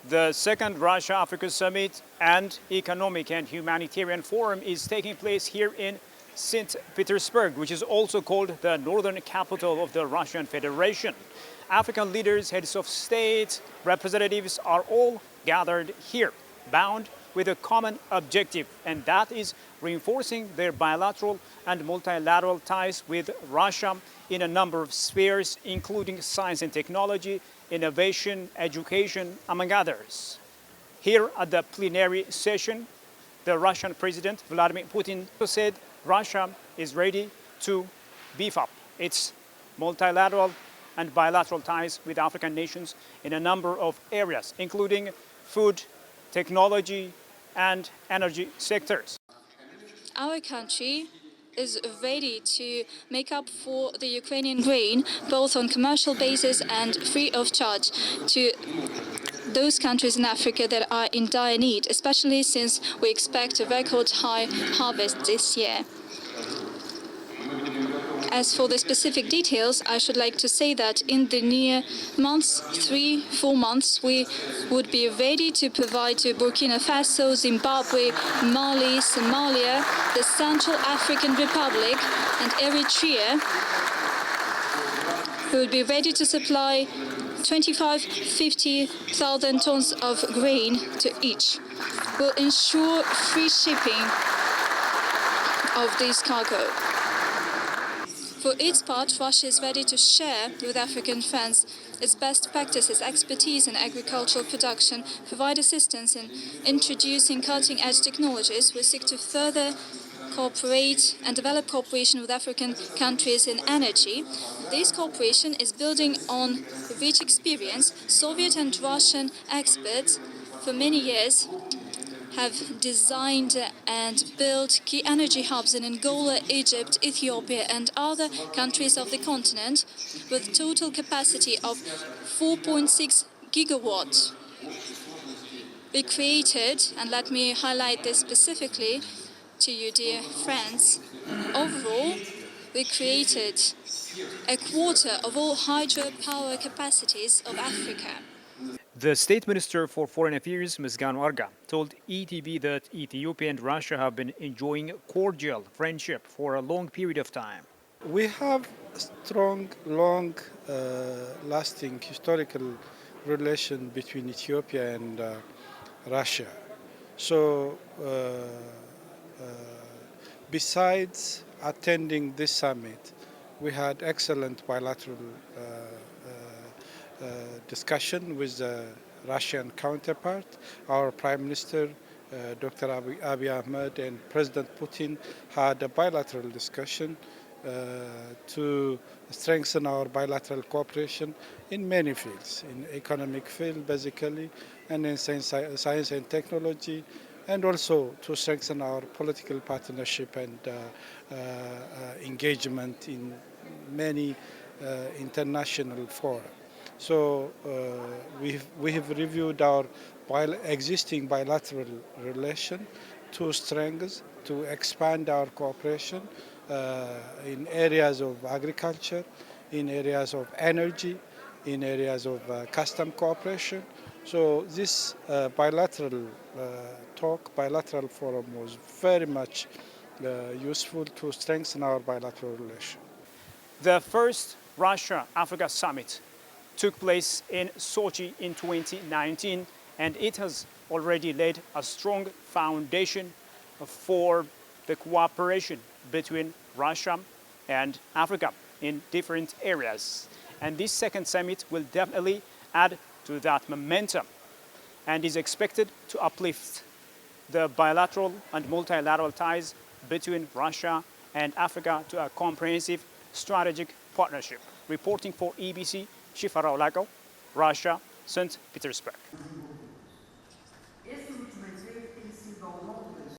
The second Russia-Africa Summit and Economic and Humanitarian Forum is taking place here in St. Petersburg, which is also called the northern capital of the Russian Federation. African leaders, heads of state, representatives are all gathered here, bound with a common objective, and that is reinforcing their bilateral and multilateral ties with Russia in a number of spheres, including science and technology, innovation, education, among others. Here at the plenary session, the Russian President Vladimir Putin said Russia is ready to beef up its multilateral and bilateral ties with African nations in a number of areas, including food, technology, and energy sectors. Our country is ready to make up for the Ukrainian grain, both on commercial basis and free of charge, to those countries in Africa that are in dire need, especially since we expect a record high harvest this year. As for the specific details, I should like to say that in the near months, 3-4 months, we would be ready to provide to Burkina Faso, Zimbabwe, Mali, Somalia, the Central African Republic, and Eritrea. We would be ready to supply 50,000 tons of grain to each. We'll ensure free shipping of this cargo. For its part, Russia is ready to share with African friends its best practices, expertise in agricultural production, provide assistance in introducing cutting-edge technologies. We seek to further cooperate and develop cooperation with African countries in energy. This cooperation is building on rich experience. Soviet and Russian experts for many years have designed and built key energy hubs in Angola, Egypt, Ethiopia, and other countries of the continent with total capacity of 4.6 gigawatts. We created, and let me highlight this specifically to you, dear friends, overall, we created a quarter of all hydropower capacities of Africa. The State Minister for Foreign Affairs, Ms. Gano Arga, told ETV that Ethiopia and Russia have been enjoying cordial friendship for a long period of time. We have a strong, long-lasting historical relation between Ethiopia and Russia. So, besides attending this summit, we had excellent bilateral discussion with the Russian counterpart. Our Prime Minister, Dr. Abiy Ahmed, and President Putin had a bilateral discussion to strengthen our bilateral cooperation in many fields, in economic field basically, and in science and technology, and also to strengthen our political partnership and engagement in many international fora. So we have reviewed our existing bilateral relation to strengthen, to expand our cooperation in areas of agriculture, in areas of energy, in areas of custom cooperation. So this bilateral bilateral forum was very much useful to strengthen our bilateral relation. The first Russia-Africa Summit took place in Sochi in 2019, and it has already laid a strong foundation for the cooperation between Russia and Africa in different areas. And this second summit will definitely add to that momentum and is expected to uplift the bilateral and multilateral ties between Russia and Africa to a comprehensive strategic partnership. Reporting for EBC, Shifa Raulako, Russia, St. Petersburg.